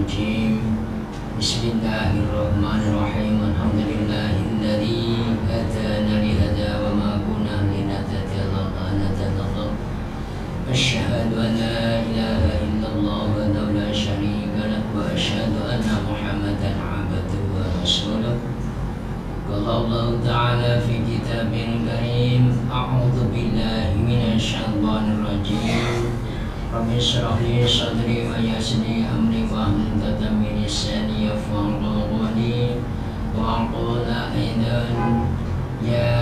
الرجيم بسم الله الرحمن الرحيم الحمد لله الذي هدانا لهذا وما كنا لنهتدي لولا أن هدانا الله أشهد أن لا إله إلا الله وحده لا شريك له وأشهد أن محمدا عبده ورسوله قال الله تعالى في كتابه الكريم أعوذ بالله من الشيطان الرجيم رب اشرح لي صدري ويسر لي أمري واحلل عقدة من لساني يفقهوا قولي وأقول أيضا يا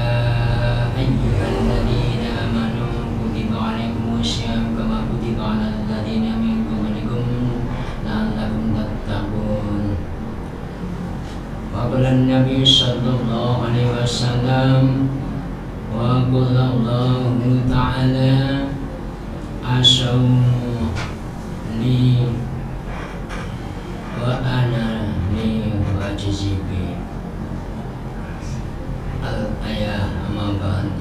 أيها الذين آمنوا كتب عليكم الصيام كما كتب على الذين من قبلكم لعلكم تتقون وقال النبي صلى الله عليه وسلم وقال الله تعالى الصوم لي وأنا لي وأجزي به Al-ayah Amaban.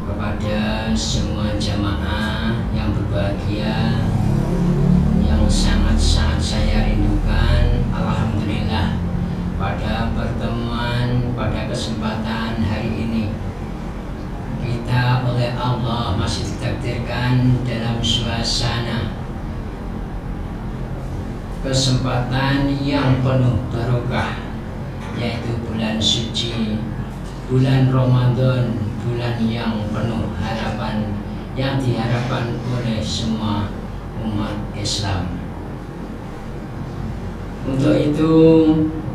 Kepada semua jamaah yang berbahagia, yang sangat-sangat saya rindukan, alhamdulillah pada pertemuan pada kesempatan hari ini kita oleh Allah masih ditakdirkan dalam suasana kesempatan yang penuh barokah, yaitu bulan suci, bulan Ramadan, bulan yang penuh harapan yang diharapkan oleh semua umat Islam. Untuk itu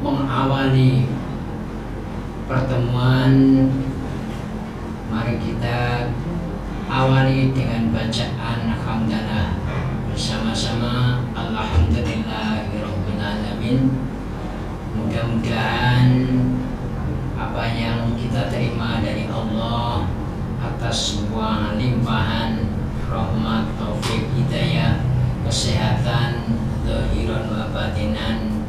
mengawali pertemuan, mari kita awali dengan bacaan hamdalah bersama-sama. Alhamdulillahirabbil alamin. Mudah-mudahan apa yang kita terima dari Allah atas sebuah limpahan rahmat, taufik, hidayah, kesehatan zahiran wa batinan,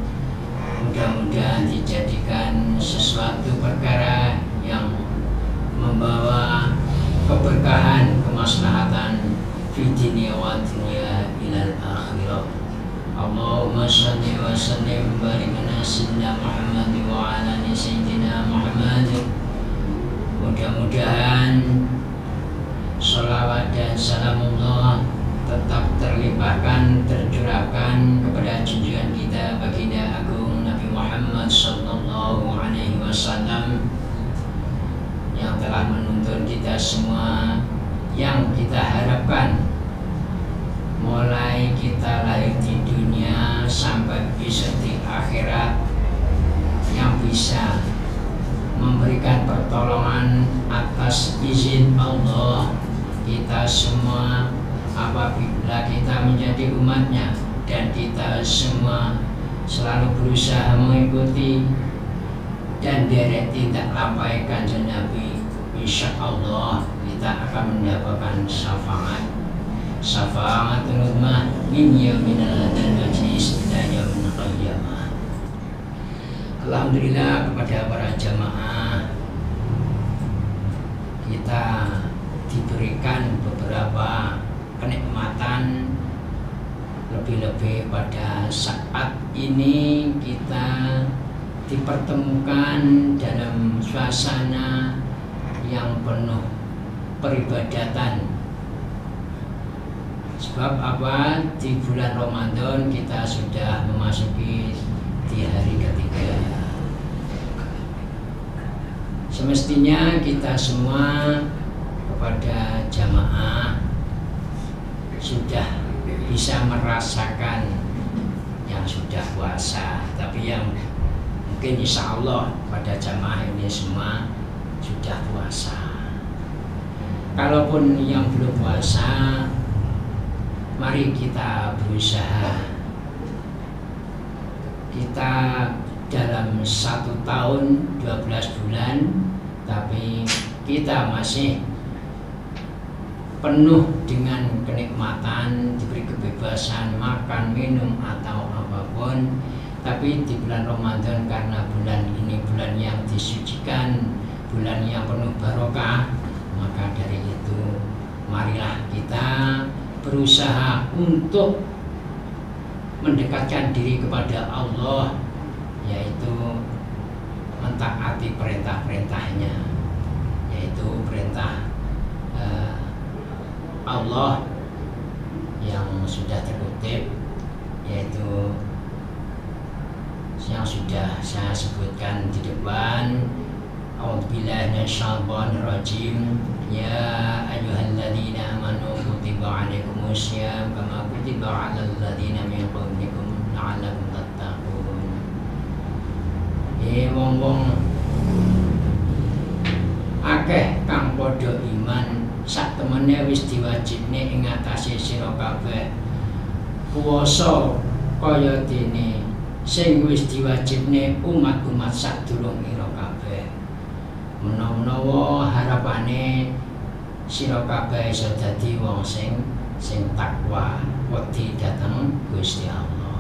mudah-mudahan dijadikan sesuatu perkara yang membawa keberkahan, kemaslahatan fi dunya wa dunya ilal akhirah. Allahumma shalli wa sallim barik ala sayyidina Muhammad wa ala ali sayyidina Muhammad. Mudah-mudahan sholawat dan salamullah tetap terlimpahkan, tercurahkan kepada junjungan kita baginda agung Nabi Muhammad sallallahu alaihi wasallam yang telah menuntun kita semua, yang kita harapkan mulai kita lahir di dunia sampai besok di akhirat, yang bisa memberikan pertolongan atas izin Allah kita semua apabila kita menjadi umatnya, dan kita semua selalu berusaha mengikuti dan derek tidak lampai kanjeng Nabi. Insya Allah kita akan mendapatkan syafaatul ummah min yaumil hadal majlis ila yaumil qiyamah. Alhamdulillah kepada para jamaah, kita diberikan beberapa kenikmatan, lebih-lebih pada saat ini kita dipertemukan dalam suasana yang penuh peribadatan. Sebab apa? Di bulan Ramadan kita sudah memasuki di hari ketiga. Semestinya kita semua kepada jamaah sudah bisa merasakan yang sudah puasa, tapi yang mungkin insya Allah pada jamaah ini semua sudah puasa. Kalaupun yang belum puasa, mari kita berusaha. Kita dalam 1 tahun 12 bulan, tapi kita masih penuh dengan kenikmatan, diberi kebebasan makan, minum atau apapun. Tapi di bulan Ramadan, karena bulan ini bulan yang disucikan, bulan yang penuh barokah, maka dari itu marilah kita berusaha untuk mendekatkan diri kepada Allah, yaitu mentaati perintah-perintahnya, yaitu perintah Allah yang sudah terkutip, yaitu yang sudah saya sebutkan di depan. A'udzubillahi minasyaitonir rajim. Ya ayyuhalladzina amanu kutiba 'alaikumusiyam kama kutiba 'alal ladzina min qablikum la'allakum tattaqun. Wong-wong akeh kang padha iman sak temene wis diwajibne ing atase sira kabeh puasa kaya dene sing wis diwajibne umat-umat sadurung ira kabeh. Menawa harapane sira kabeh iso dadi wong sing takwa wedi dhateng Gusti Allah.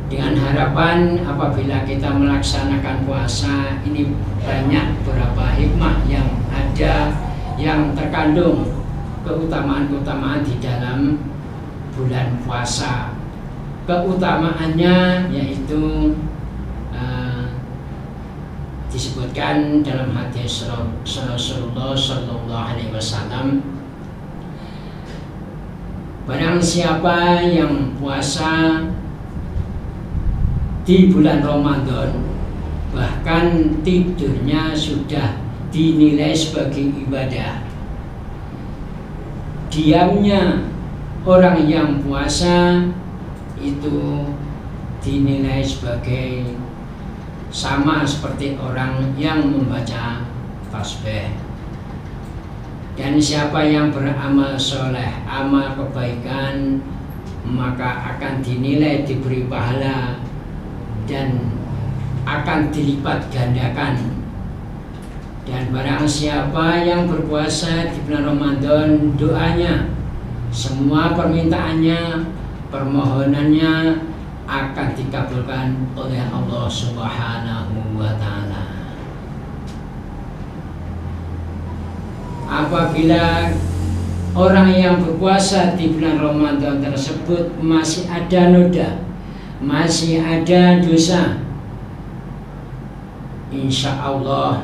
Dengan harapan apabila kita melaksanakan puasa ini banyak beberapa hikmah yang ada, yang terkandung keutamaan-keutamaan di dalam bulan puasa. Keutamaannya yaitu disebutkan dalam hadis Rasulullah Sallallahu Alaihi Wasallam, barang siapa yang puasa di bulan Ramadan, bahkan tidurnya sudah dinilai sebagai ibadah, diamnya orang yang puasa itu dinilai sebagai sama seperti orang yang membaca tasbih. Dan siapa yang beramal soleh, amal kebaikan, maka akan dinilai diberi pahala dan akan dilipat gandakan. Dan barang siapa yang berpuasa di bulan Ramadan, doanya, semua permintaannya, permohonannya akan dikabulkan oleh Allah Subhanahu wa Ta'ala. Apabila orang yang berpuasa di bulan Ramadan tersebut masih ada noda, masih ada dosa, insya Allah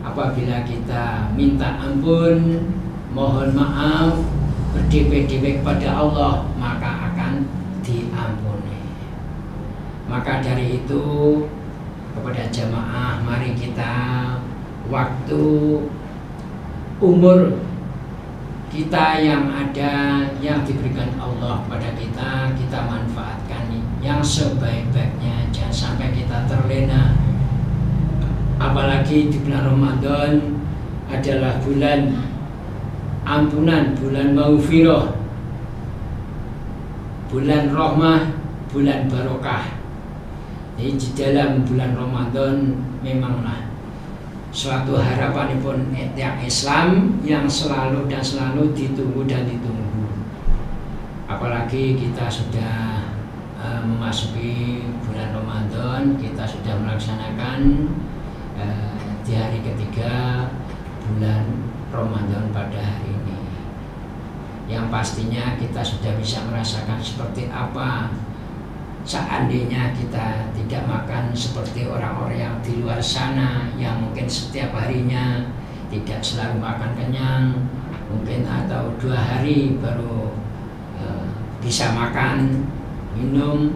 apabila kita minta ampun, mohon maaf, berdebek-debek kepada Allah, maka akan diampuni. Maka dari itu kepada jamaah, mari kita waktu umur kita yang ada, yang diberikan Allah kepada kita, kita manfaatkan yang sebaik-baiknya. Jangan sampai kita terlena. Apalagi di bulan Ramadan adalah bulan ampunan, bulan maghfirah, bulan rahmah, bulan barokah. Jadi di dalam bulan Ramadan memanglah suatu harapan pun tiap Islam yang selalu dan selalu ditunggu dan ditunggu. Apalagi kita sudah memasuki bulan Ramadan, kita sudah melaksanakan di hari ketiga bulan Ramadan pada hari ini, yang pastinya kita sudah bisa merasakan seperti apa seandainya kita tidak makan seperti orang-orang yang di luar sana, yang mungkin setiap harinya tidak selalu makan kenyang, mungkin atau 2 hari baru bisa makan, minum.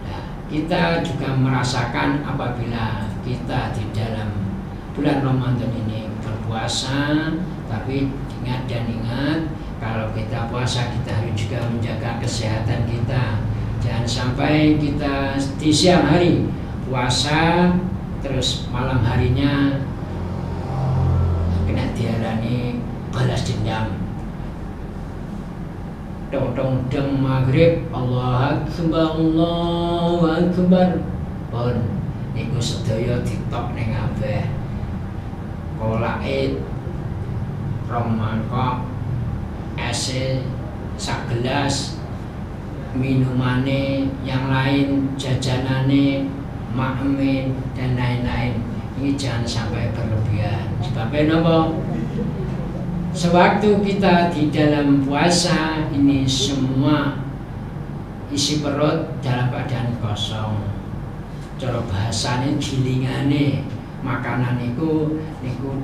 Nah, kita juga merasakan apabila kita di dalam bulan Ramadan ini berpuasa, tapi ingat kalau kita puasa kita harus juga menjaga kesehatan kita. Jangan sampai kita di siang hari puasa terus malam harinya kena diarani balas dendam. Dong maghrib, Allah Akbar, Allahu Akbar, pun niku sedaya ditok ning kabeh. Kolake rong mangkok, ese sak gelas, minumane yang lain, jajanane, makme dan lain-lain. Ini jangan sampai berlebihan. Sebabnya napa? Sewaktu kita di dalam puasa ini semua isi perut dalam keadaan kosong. Cara bahasane gilingane makanan niku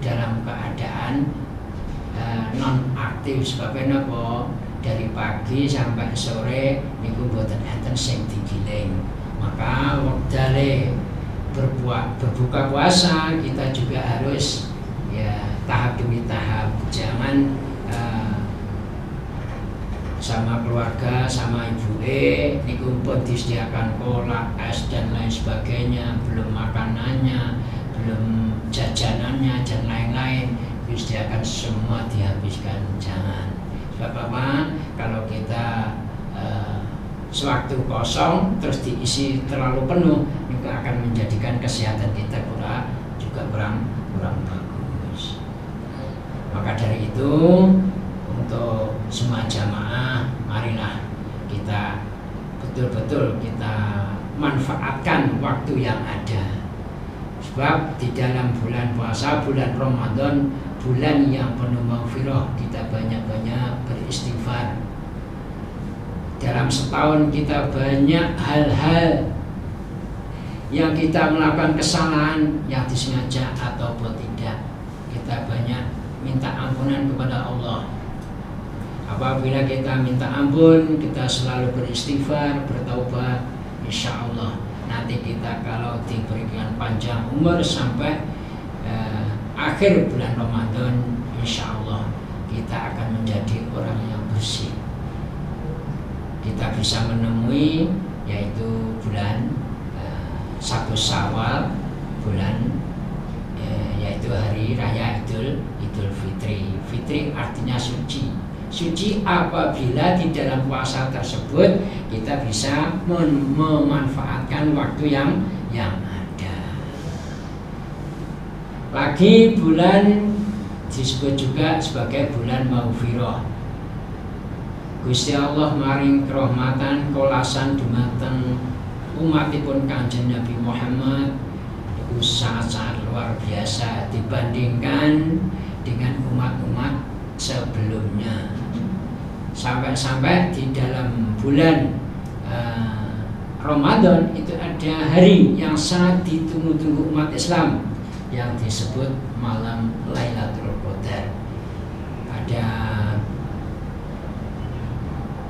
dalam keadaan non aktif. Sebabnya apa? Dari pagi sampai sore niku mboten enten sing digiling. Maka wektale berbuka puasa kita juga harus ya tahap demi tahap. Jangan sama keluarga, sama ibu niku pun disediakan kolak, es dan lain sebagainya, belum makanannya, belum jajanannya dan lain-lain, disediakan semua dihabiskan. Jangan. Sebab apa? Kalau kita sewaktu kosong terus diisi terlalu penuh, itu akan menjadikan kesehatan kita juga kurang bagus. Maka dari itu, untuk semua jamaah, marilah kita betul-betul kita manfaatkan waktu yang ada. Sebab di dalam bulan puasa, bulan Ramadan, bulan yang penuh maghfirah, kita banyak-banyak beristighfar. Dalam setahun kita banyak hal-hal yang kita melakukan kesalahan yang disengaja ataupun tidak. Kita banyak minta ampunan kepada Allah. Apabila kita minta ampun, kita selalu beristighfar, bertaubat, insya Allah nanti kita kalau diberikan panjang umur sampai akhir bulan Ramadan, insya Allah kita akan menjadi orang yang bersih. Kita bisa menemui yaitu bulan 1 Syawal, bulan yaitu hari raya Idul Fitri. Fitri artinya suci. Suci apabila di dalam puasa tersebut kita bisa memanfaatkan waktu yang ada. Lagi bulan disebut juga sebagai bulan maghfirah. Gusti Allah maring kerahmatan kolasan dumateng umatipun Kanjeng Nabi Muhammad itu sangat-sangat luar biasa dibandingkan dengan umat-umat sebelumnya. Sampai-sampai di dalam bulan Ramadan itu ada hari yang sangat ditunggu-tunggu umat Islam yang disebut malam Lailatul Qadar. Ada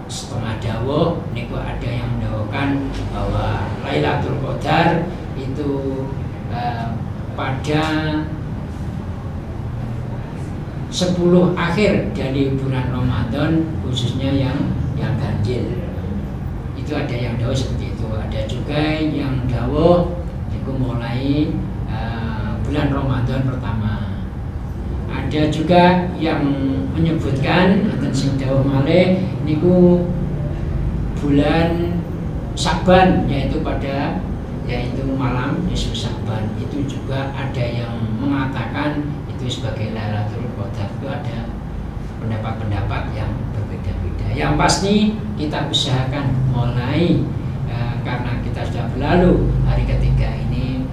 setengah dawuh niku ada yang mendawuhkan bahwa Lailatul Qadar itu pada 10 akhir dari bulan Ramadan, khususnya yang ganjil. Itu ada yang dawuh seperti itu. Ada juga yang dawuh itu mulai bulan Ramadan pertama. Ada juga yang menyebutkan dan sing dawuh malih niku bulan Sya'ban, yaitu malam nisfu Sya'ban. Itu juga ada yang mengatakan itu sebagai Lailatul Qadar. Itu ada pendapat-pendapat yang berbeda-beda. Yang pasti kita usahakan mulai karena kita sudah berlalu hari ketiga ini,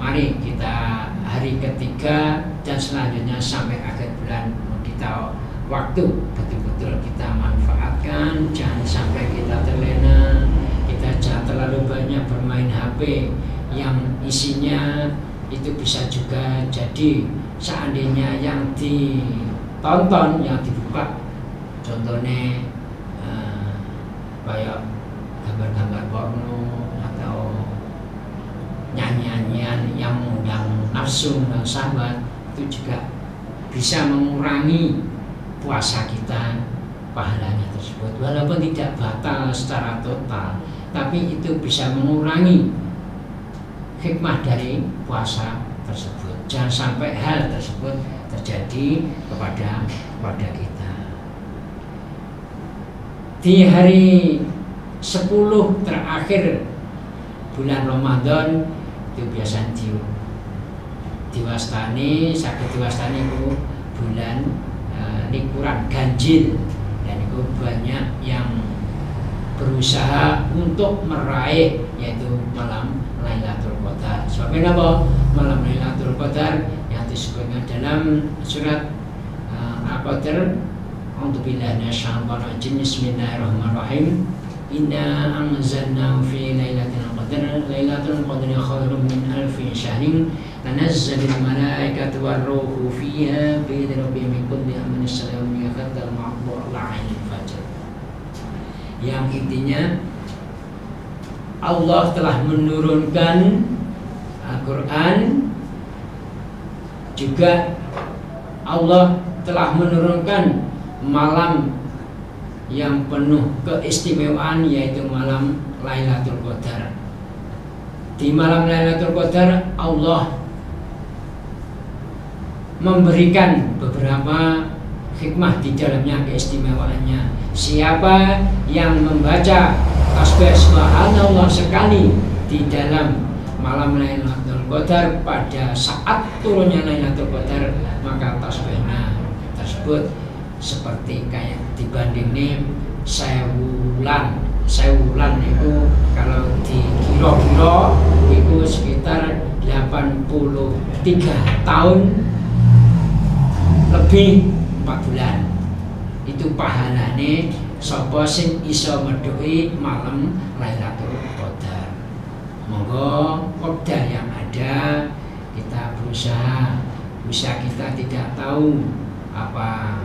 mari kita hari ketiga dan selanjutnya sampai akhir bulan kita waktu betul-betul kita manfaatkan. Jangan sampai kita terlena, kita jangan terlalu banyak bermain HP yang isinya itu bisa juga jadi seandainya yang ditonton, yang dibuka, contohnya kayak gambar-gambar porno atau nyanyian yang mengundang nafsu dan syahwat, itu juga bisa mengurangi puasa kita, pahalanya tersebut. Walaupun tidak batal secara total, tapi itu bisa mengurangi hikmah dari puasa tersebut. Jangan sampai hal tersebut terjadi kepada kita. Di hari 10 terakhir bulan Ramadan itu biasa diwastani itu bulan likuran ganjil, dan itu banyak yang berusaha untuk meraih yaitu malam Lailatul Qadar. Sebabnya apa? Malam Lailatul Qadar yang disebutkan dalam surat Al-Qadar, A'udzubillahi minasyaitonir rajim, bismillahirrahmanirrahim. Inna anzalnahu fi lailatul qadr. Lailatul qadri khairun min alfi syahrin. Tanazzalul malaikatu war-ruhu fiha bi idzni rabbihim min kulli amrin salamun hiya hatta matla'il fajr. Yang intinya Allah telah menurunkan Al-Quran, juga Allah telah menurunkan malam yang penuh keistimewaan, yaitu malam Lailatul Qadar. Di malam Lailatul Qadar Allah memberikan beberapa hikmah di dalamnya, keistimewaannya. Siapa yang membaca tasbih subhanallah sekali di dalam malam Lailatul Qadar pada saat turunnya Lailatul Qadar, maka tasbihnya tersebut seperti kayak dibanding nih sewulan itu kalau dikira-kira itu sekitar 83 tahun lebih 4 bulan. Itu pahalane sapa sing iso medhuki malam Lailatul Qadar. Monggo qadar yang ada kita berusaha, bisa kita tidak tahu apa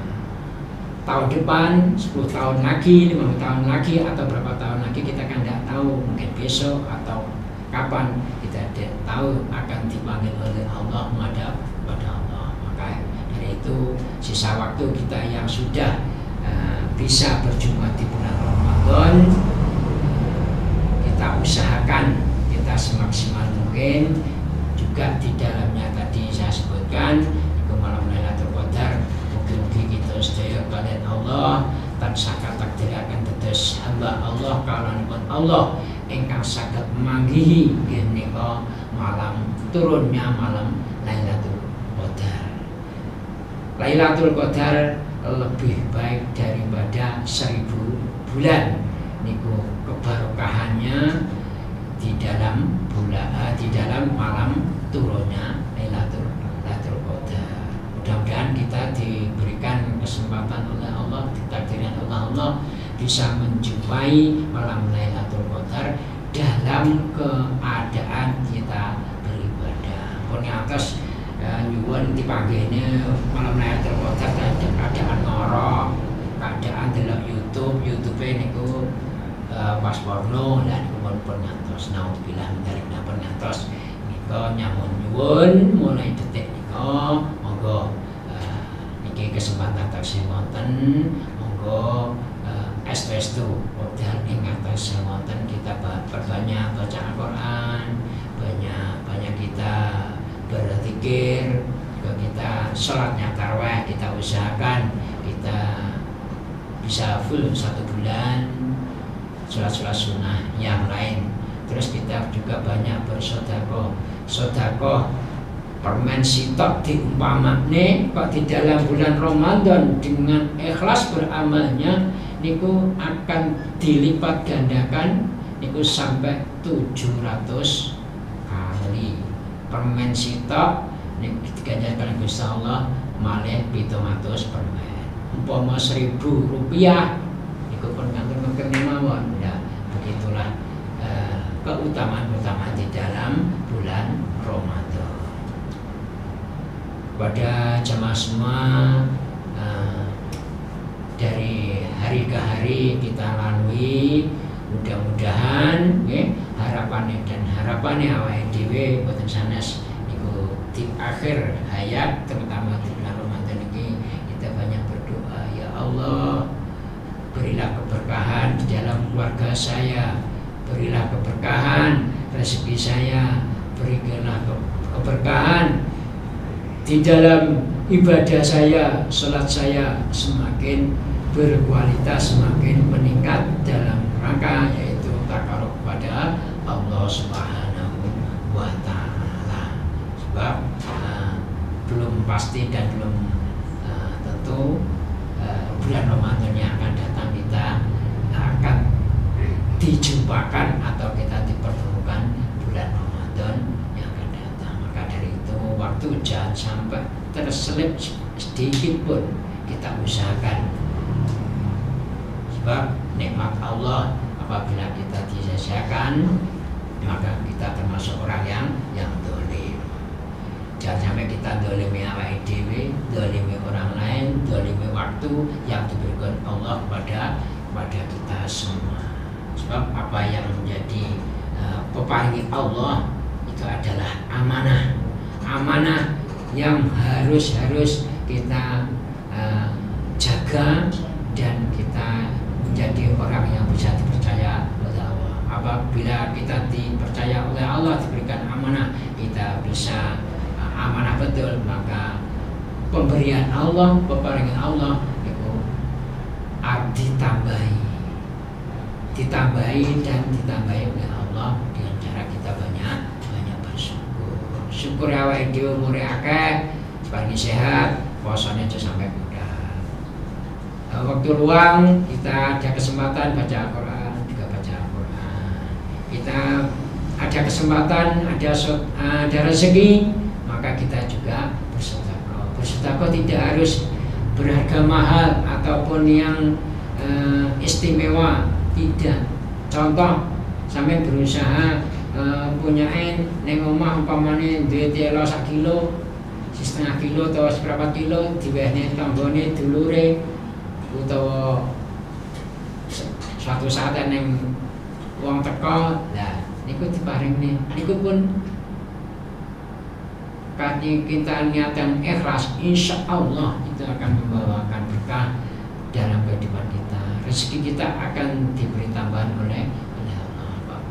tahun depan, 10 tahun lagi, 50 tahun lagi, atau berapa tahun lagi kita kan tidak tahu. Mungkin besok atau kapan kita tidak tahu akan dipanggil oleh Allah menghadap pada Allah. Maka dari itu sisa waktu kita yang sudah bisa berjumpa di bulan Ramadan, kita usahakan kita semaksimal mungkin. Juga di dalamnya tadi saya sebutkan ke malam Lailatul Qadar, mugi-mugi kita sedaya kalian Allah tansah takdiraken dados hamba Allah kalanipun Allah ingkang saged manggihi menika malam turunnya malam Lailatul Qadar. Lailatul Qadar lebih baik daripada 1000 bulan. Niku keberkahannya di dalam di dalam malam turunnya Lailatul Qadar. Mudah-mudahan kita diberikan kesempatan oleh Allah, ditakdirkan oleh Allah bisa menjumpai malam Lailatul Qadar dalam keadaan kita beribadah. Pun atas nyuwun dipanggilnya malam Lailatul Qadar dalam keadaan ngorok, keadaan dalam YouTube niku pas porno dan pun ngantos naudzubillah min pun ngantos nika nyamun nyuwun mulai detik nika monggo niki kesempatan taksih wonten, monggo estu modal ing atas wonten kita perbanyak baca Al-Qur'an, banyak kita berzikir, kita sholatnya tarawih kita usahakan kita bisa full 1 bulan sholat sunnah yang lain. Terus kita juga banyak bersedekah. Permen sitok diumpamane kok di dalam bulan Ramadan dengan ikhlas beramalnya niku akan dilipat gandakan niku sampai 700 kali. Permen sitok niku digandakan Gusti Allah malih 700 permen. Umpama 1.000 rupiah niku pun kantor mawon. Ya, begitulah keutamaan di dalam bulan Ramadan. Pada jamaah semua, dari hari ke hari kita lalui, mudah-mudahan harapannya awake dhewe boten sanes niku di akhir hayat, terutama di bulan Ramadan ini kita banyak berdoa, ya Allah berilah keberkahan di dalam keluarga saya, berilah keberkahan rezeki saya, berikanlah keberkahan di dalam ibadah saya, sholat saya semakin berkualitas, semakin meningkat dalam rangka yaitu takarub kepada Allah Subhanahu wa Ta'ala. Sebab belum pasti dan belum tentu bulan Ramadan yang akan datang kita akan dijumpakan atau kita dipertemukan bulan Ramadan yang akan datang. Maka dari itu waktu jangan sampai terselip sedikit pun, kita usahakan. Sebab nikmat Allah apabila kita disia-siakan, maka kita termasuk orang yang dolim. Jangan sampai kita dolimi awake dhewe, dolimi orang lain, dolimi waktu yang diberikan Allah kepada kita semua. Sebab apa yang menjadi peparingi Allah itu adalah amanah yang harus kita jaga, dan kita menjadi orang yang bisa dipercaya oleh Allah. Apabila kita dipercaya oleh Allah, diberikan amanah, kita bisa amanah betul, maka pemberian Allah, peparingan Allah itu ditambahi oleh Allah dengan cara kita banyak bersyukur. Syukur awake dhewe umure akeh, sebagai sehat, puasanya aja sampai mudah. Waktu luang kita ada kesempatan baca Al-Quran, juga baca Al-Quran. Kita ada kesempatan, ada rezeki, maka kita juga bersedekah. Bersedekah tidak harus berharga mahal ataupun yang istimewa, tidak. Contoh, sampai berusaha punyain neng omah umpamane duwe telo 1 kilo, setengah kilo atau seberapa kilo diwehne tanggane dulure, utawa suatu saat neng wong teko, lah niku diparingne. Niku pun karena kita niatan ikhlas, insya Allah itu akan membawakan berkah dalam kehidupan kita. Rezeki kita akan diberi tambahan oleh Allah,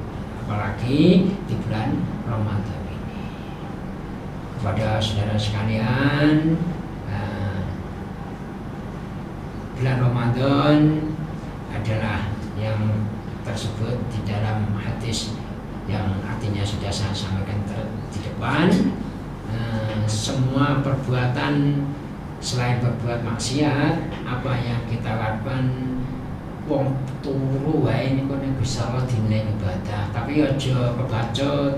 apalagi di bulan Ramadan ini. Kepada saudara sekalian, bulan Ramadan adalah yang tersebut di dalam hadis yang artinya sudah saya sampaikan di depan. Semua perbuatan selain berbuat maksiat, apa yang kita lakukan wong turu wae niku nek Gusti Allah dinilai ibadah. Tapi aja kebacut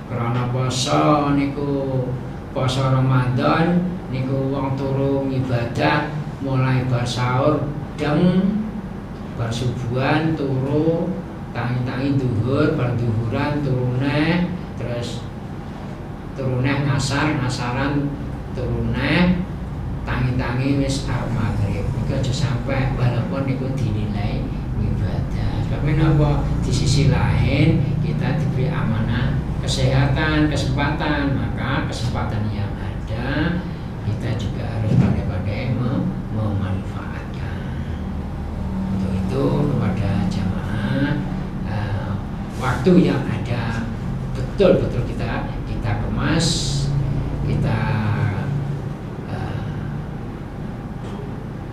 karena poso niku, poso Ramadan niku wong turu ibadah mulai bar sahur deng, bar subuhan turu, tangi-tangi duhur, bar duhuran turu neh, terus turu neh nasaran turu neh, tangi-tangi wis arep maghrib. Niku aja sampai walaupun niku dinilai ibadah. Sebab menapa di sisi lain kita diberi amanah kesehatan, kesempatan, maka kesempatan yang ada kita juga harus pandai-pandai memanfaatkan. Untuk itu kepada jamaah, waktu yang ada betul-betul kita kemas, kita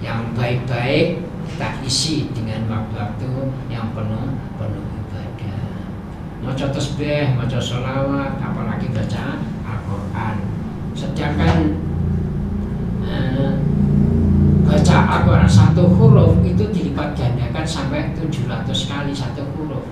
yang baik-baik kita isi dengan waktu-waktu yang penuh ibadah. Maca tasbih, maca sholawat, apalagi baca Al-Quran. Sedangkan baca Al-Quran 1 huruf itu dilipat gandakan sampai 700 kali 1 huruf.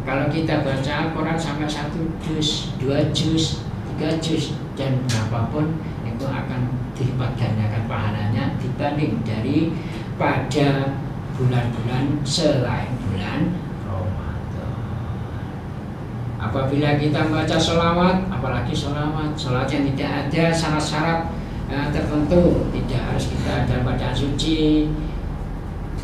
Kalau kita baca Al-Quran sampai 1 juz, 2 juz, 3 juz, dan berapapun itu akan dilipat gandakan pahalanya dibanding daripada bulan-bulan selain bulan Ramadan. Apabila kita membaca sholawat, apalagi sholawat yang tidak ada syarat-syarat tertentu, tidak harus kita dalam keadaan suci,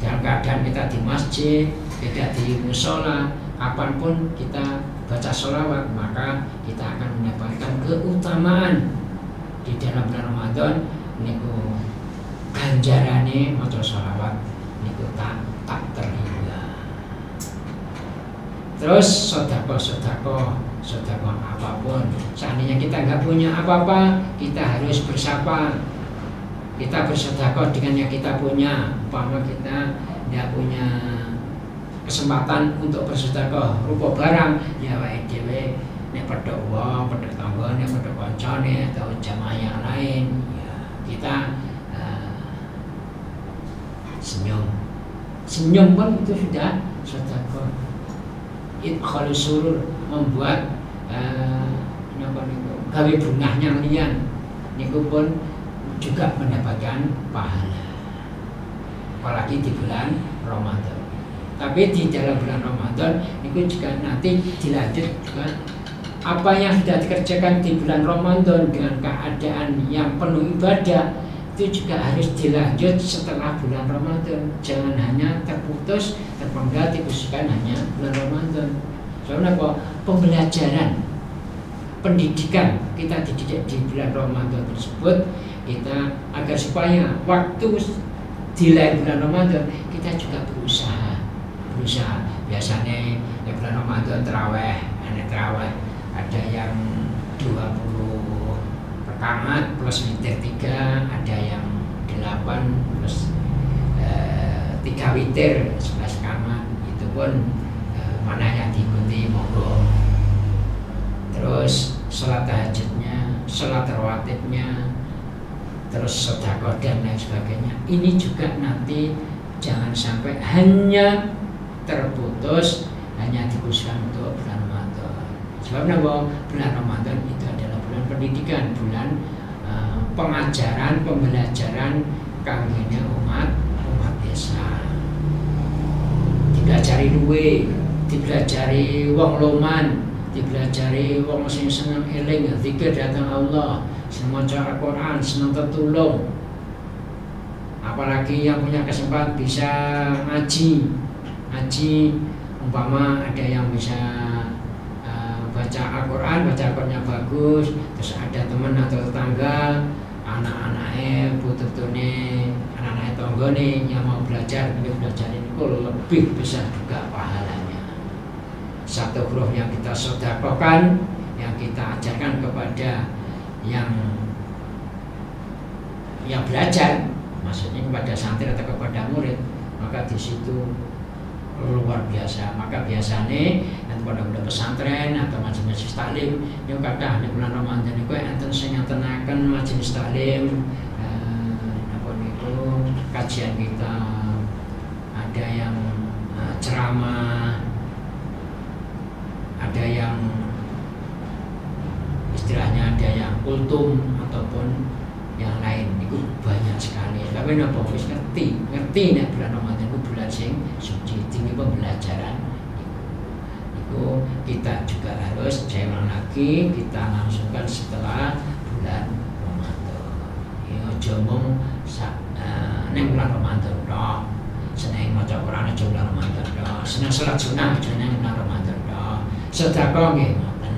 dalam keadaan kita di masjid, tidak di musola, kapanpun kita baca sholawat, maka kita akan mendapatkan keutamaan di dalam bulan Ramadan. Niku ganjarane maca sholawat niku tak terhingga. Terus sedekah apapun. Seandainya kita nggak punya apa-apa, kita harus bersapa. Kita bersedekah dengan yang kita punya. Umpama kita tidak punya kesempatan untuk bersedekah rupa barang, ya wae dhewe nek pedhok wong, pedhok tanggane, pedhok kancane atau jamaah yang lain, ya kita senyum pun itu sudah sedekah. Idkhalus surur, membuat napa niku gawe bungahnya liyan niku pun juga mendapatkan pahala, apalagi di bulan Ramadan. Tapi di dalam bulan Ramadan itu juga nanti dilanjut juga apa yang sudah dikerjakan di bulan Ramadan dengan keadaan yang penuh ibadah itu juga harus dilanjut setelah bulan Ramadan. Jangan hanya terputus, terpenggal, dikhususkan hanya bulan Ramadan. Soalnya apa? Pembelajaran, pendidikan kita dididik di bulan Ramadan tersebut kita agar supaya waktu di lain bulan Ramadan kita juga berusaha. Biasanya di bulan Ramadan terawih, ada yang 20 rakaat plus witir 3, ada yang 8 plus 3 witir 11 rakaat. Itu pun mana yang diikuti monggo. Terus sholat tahajudnya, sholat rawatibnya, terus sedekah dan lain sebagainya. Ini juga nanti jangan sampai hanya terputus, hanya dikhususkan untuk bulan Ramadan. Sebabnya bahwa bulan Ramadan itu adalah bulan pendidikan, bulan pengajaran, pembelajaran kanggene umat Islam. Dipelajari luwe, dipelajari wong loman, dipelajari wong sing seneng eling zikir datang Allah, seneng maca Al-Qur'an, seneng tertulung. Apalagi yang punya kesempatan bisa ngaji, umpama ada yang bisa baca Al-Quran, baca Al-Qurannya bagus, terus ada teman atau tetangga, anak-anaknya, putune, anak-anaknya tonggone yang mau belajar ini lebih besar juga pahalanya. Satu huruf yang kita sedekahkan, yang kita ajarkan kepada yang belajar, maksudnya kepada santri atau kepada murid, maka di situ luar biasa. Maka biasanya nanti pada pesantren atau majelis taklim yang kata di bulan Ramadan itu enten sing ngantenaken majelis taklim apa niku kajian kita, ada yang ceramah, ada yang istilahnya ada yang kultum ataupun yang lain. Itu banyak sekali. Tapi napa wis ngerti nek bulan Ramadan itu bulan sing suci, tinggi pembelajaran. Itu kita juga harus jangan lagi kita langsungkan setelah bulan Ramadan. Ya aja mung nek bulan Ramadan tok. Seneng maca Quran aja bulan Ramadan tok. Seneng salat sunah aja nek bulan Ramadan tok. Sedekah nggih ngoten.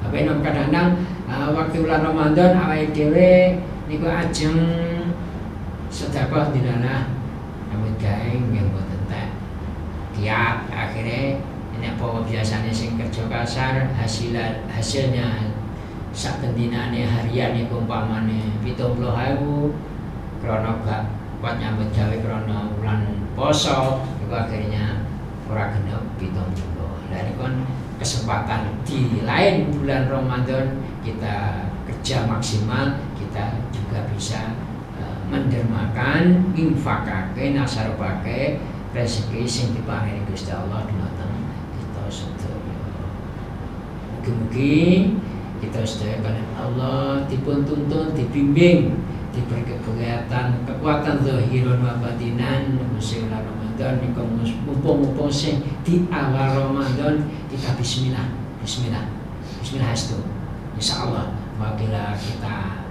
Apa nek kadang-kadang waktu bulan Ramadan awake dhewe niku ajeng sedekah dilalah awit gawe nggih mboten tak kiat. Akhirnya ini apa biasanya sing kerja kasar hasilnya sak kendinane harian niku umpamane 70.000 krana gak kuat nyambut gawe krana bulan poso niku akhirnya ora genep 70. Lah niku kesempatan di lain bulan Ramadan kita kerja maksimal, kita juga bisa mendermakan, infakake, nasarupake rezeki sing diparingi Gusti Allah dumateng kita sedaya. Mugi-mugi kita sedaya kalian Allah dipun tuntun, dibimbing, diberi kekuatan zahirun wa batinan musim Ramadan niku mumpung-mumpung sing di awal Ramadan kita bismillah astu. Insyaallah apabila kita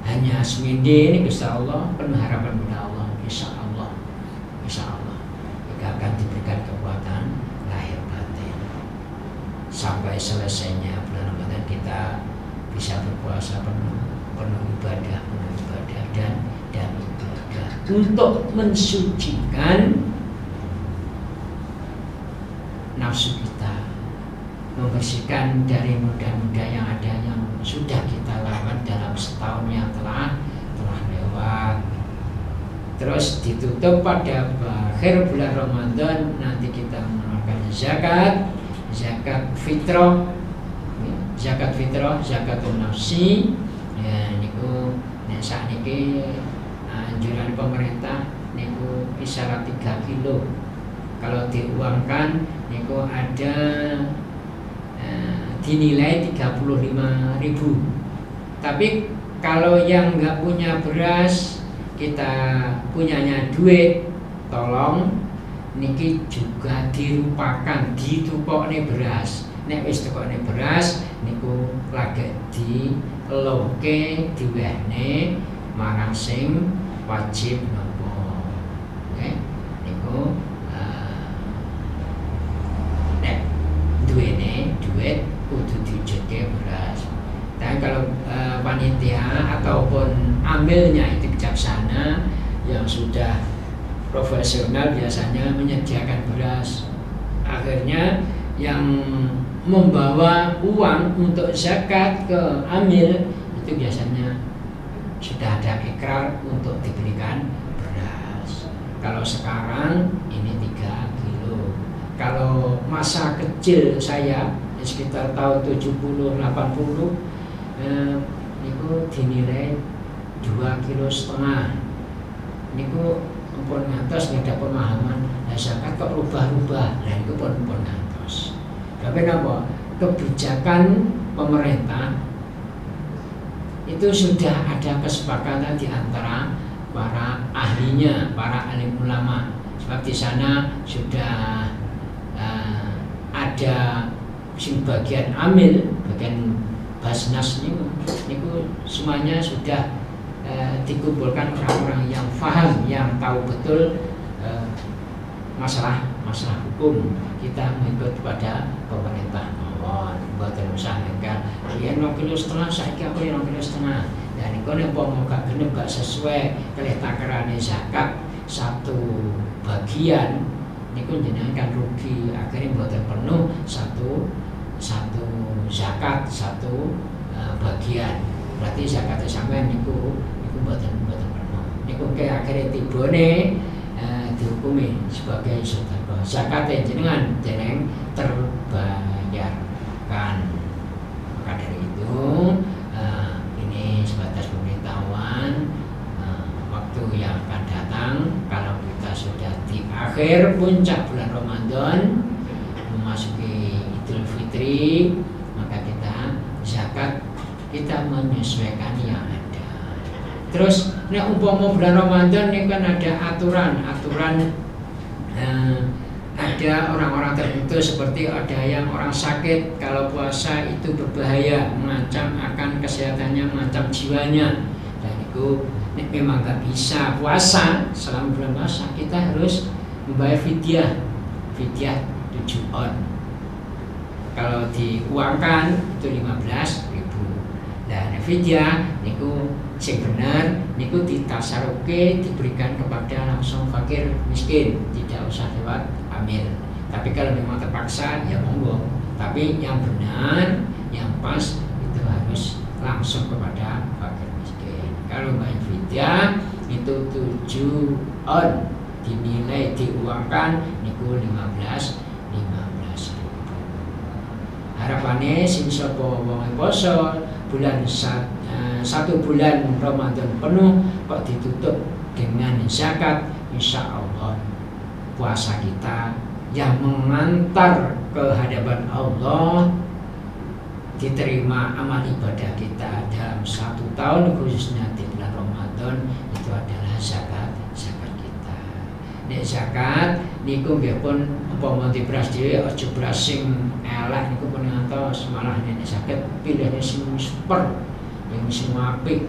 hanya semende ini Gusti Allah penuh harapan kepada Allah, insyaallah kita akan diberikan kekuatan lahir batin sampai selesainya bulan Ramadan kita bisa berpuasa penuh ibadah dan ibadah untuk mensucikan nafsu kita, membersihkan dari noda-noda yang ada yang sudah kita lakukan dalam setahun yang telah lewat. Terus ditutup pada akhir bulan Ramadan nanti kita mengeluarkan zakat fitrah, zakatul nafsi. Ya niku nek sakniki anjuran pemerintah niku kisaran 3 kilo. Kalau diuangkan niku ada dinilai 35.000. Tapi kalau yang nggak punya beras, kita punyanya duit, tolong niki juga dirupakan ditukokne beras. Nek wis tukokne beras niku lagi diloke diwehne marang sing wajib nopo. Oke, niku nek duwene duit kudu diwujudke beras. Dan kalau panitia ataupun amilnya itu bijaksana yang sudah profesional biasanya menyediakan beras. Akhirnya yang membawa uang untuk zakat ke amil itu biasanya sudah ada ikrar untuk diberikan beras. Kalau sekarang ini 3 kilo. Kalau masa kecil saya sekitar tahun 70-80 niku dinilai 2,5 kilo. Niku pun ngantos nggak ada pemahaman. Nah, zakat kok rubah-rubah. Nah, itu pun ngantos. Tapi apa? Kebijakan pemerintah itu sudah ada kesepakatan di antara para ahlinya, para alim ulama. Sebab di sana sudah ada bagian amil, bagian basnas niku semuanya sudah dikumpulkan orang-orang yang paham, yang tahu betul masalah hukum. Kita mengikut pada pemerintah mawon, mboten usah nengkal yen 2,5 kilo saiki aku 2,5 kilo. Dan iku nek umpama gak genep gak sesuai kalih takerane zakat satu bagian niku jenengan kan rugi, akhirnya mboten penuh satu zakat satu bagian. Berarti zakat sampean niku mboten penuh. Niku akhirnya tibone dihukumi sebagai sedekah. Zakat jenengan dereng terbayarkan. Maka dari itu ini sebatas pemberitahuan waktu yang akan datang kalau kita sudah di akhir puncak bulan Ramadan memasuki Idul Fitri, maka kita zakat kita menyesuaikan yang ada. Terus nek umpama bulan Ramadan ini kan ada aturan ada orang-orang tertentu seperti ada yang orang sakit kalau puasa itu berbahaya, mengancam akan kesehatannya, mengancam jiwanya. Dan itu memang nggak bisa puasa selama bulan puasa, kita harus membayar fidyah 7 on. Kalau diuangkan itu 15.000. Dan fidyah niku sing benar niku ditasaruke diberikan kepada langsung fakir miskin, tidak usah lewat amil. Tapi kalau memang terpaksa ya monggo. Tapi yang benar, yang pas itu harus langsung kepada fakir miskin. Kalau bayar fidyah itu 7 on, dinilai diuangkan niku 15.000. Harapannya sing sapa wong poso bulan 1 bulan Ramadan penuh kok ditutup dengan zakat, insya Allah puasa kita yang mengantar ke hadapan Allah, diterima amal ibadah kita dalam 1 tahun khususnya di bulan Ramadan itu adalah zakat kita. Nek zakat niku nggih pun umpama di beras dhewe aja beras sing elek niku pun ngantos, malah nek zakat pilihnya sing super, yang sing apik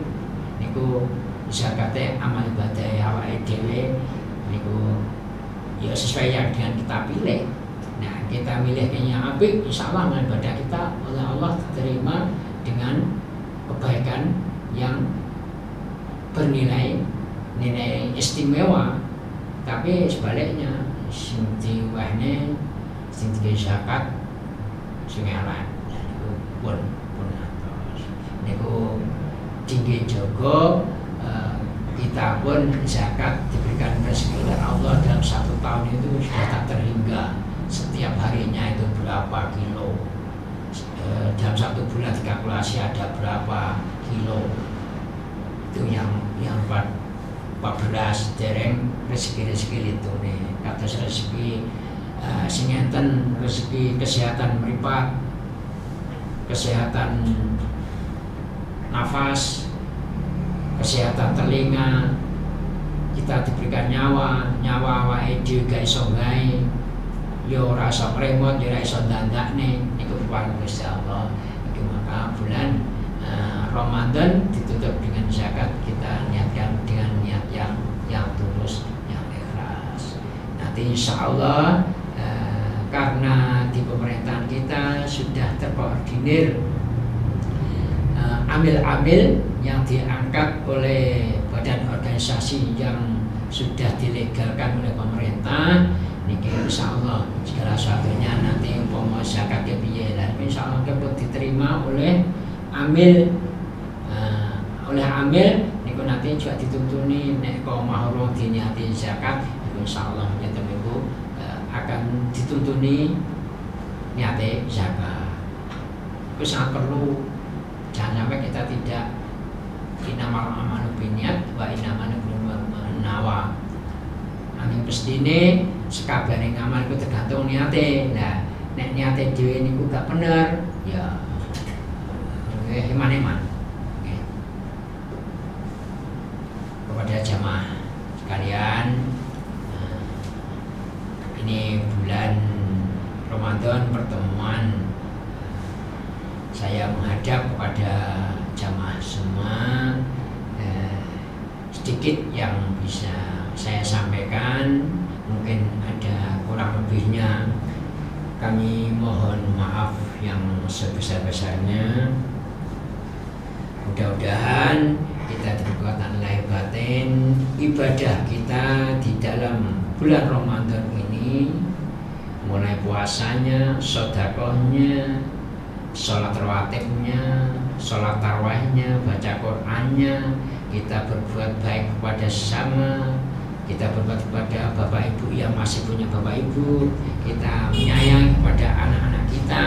niku zakate amal ibadah awake dhewe niku ya sesuai yang dengan kita pilih. Nah, kita milih yang apik, insyaallah amal ibadah kita oleh Allah diterima dengan kebaikan yang bernilai nilai istimewa. Tapi sebaliknya sing diwehne sing zakat sing elek niku pun atos. Niku tinggi jogo kita pun zakat diberikan rezeki dari Allah dalam 1 tahun itu sudah tak terhingga. Setiap harinya itu berapa kilo, dalam 1 bulan dikalkulasi ada berapa kilo. Itu yang 14 dereng rezeki itu nih. Kata rezeki singenten rezeki kesehatan meripat, kesehatan nafas, kesehatan telinga kita diberikan nyawa awake dhewe gak iso gawe, ya ora iso ngremot, ya ora iso dandakne, niku paring Gusti Allah. Iki maka bulan Ramadan ditutup dengan zakat, kita niatkan dengan niat yang tulus, yang ikhlas. Nanti insya Allah karena di pemerintahan kita sudah terkoordinir amil-amil yang diangkat oleh badan organisasi yang sudah dilegalkan oleh pemerintah. Niki insya Allah segala sesuatunya nanti umpama zakat piye dan insya Allah dapat diterima oleh amil. Oleh amil niku nanti juga dituntuni nek kok mahrum diniati zakat niku insyaallah nyata minggu akan dituntuni niate zakat. Itu sangat perlu, jangan sampai kita tidak inamal amalu biniat wa inamal nawa. Angin pestine sekabehane ngamal iku tergantung niate. Nah, nek niate dhewe niku gak bener ya iman-iman. Kepada jamaah sekalian, ini bulan Ramadan pertemuan saya menghadap kepada jamaah semua, sedikit yang bisa saya sampaikan, mungkin ada kurang lebihnya kami mohon maaf yang sebesar-besarnya. Mudah-mudahan kita berkekuatan lahir batin, ibadah kita di dalam bulan Ramadan ini, mulai puasanya, sedekahnya, sholat rawatibnya, sholat tarawihnya, baca Qur'annya, kita berbuat baik kepada sesama, kita berbuat kepada bapak ibu yang masih punya bapak ibu, kita menyayangi kepada anak-anak kita,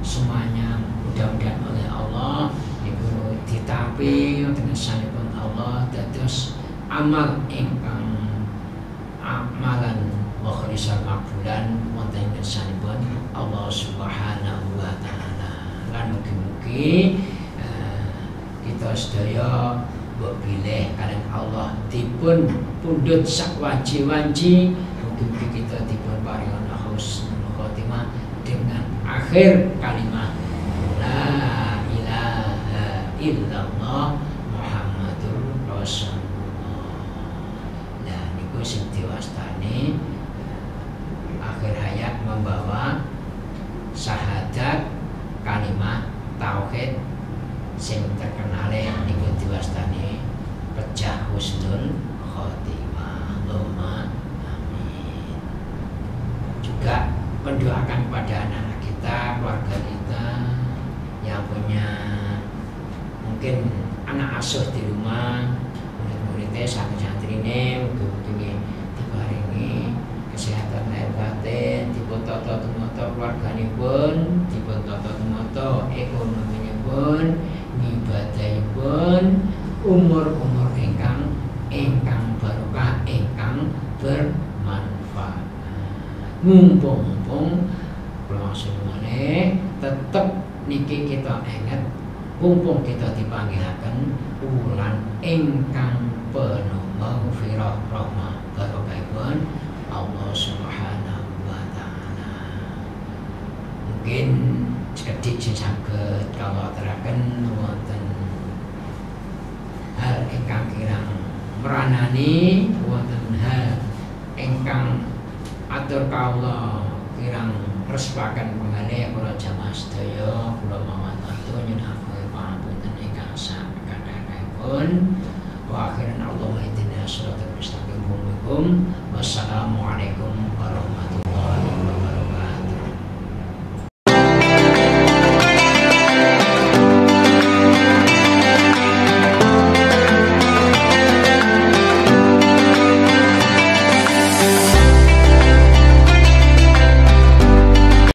semuanya mudah-mudahan oleh Allah ditapi dengan sanipun Allah dados amal ingkang amalan wa khalisan makbulan wonten sanipun Allah Subhanahu wa taala. Lan mugi-mugi kita sedaya mbok bilih kalian Allah dipun pundhut sak wanci-wanci, mugi-mugi kita dipun paringan husnul khotimah dengan akhir kalimat la illallah Muhammadur Rasulullah. Nah, niku sing diwastani akhir hayat membawa syahadat kalimat tauhid sing terkenale niku diwastani pecah husnul khotimah. Allahumma amin. Juga mendoakan kepada anak-anak kita, keluarga kita yang punya mungkin anak asuh di rumah, murid-muridnya santri-santrine mugi-mugi diparingi kesehatan lahir batin, dipun tata tumata keluarganipun, dipun tata tumata ekonominipun, ibadahipun, umur ingkang barokah, ingkang bermanfaat. Mumpung langsung maneh tetep niki kita ingat, mumpung kita dipanggihaken wulan ingkang penuh maghfirah rahmah barokahipun Allah Subhanahu wa taala. Mungkin sekedhik sing saged kawula aturaken wonten hal ingkang kirang meranani, wonten hal ingkang atur kawula kirang respaken penggalih para jamaah sedaya, kula mawon atur nyuwun wa akhiran Allahumma ihdina shiratal mustaqim. Wassalamualaikum warahmatullahi wabarakatuh.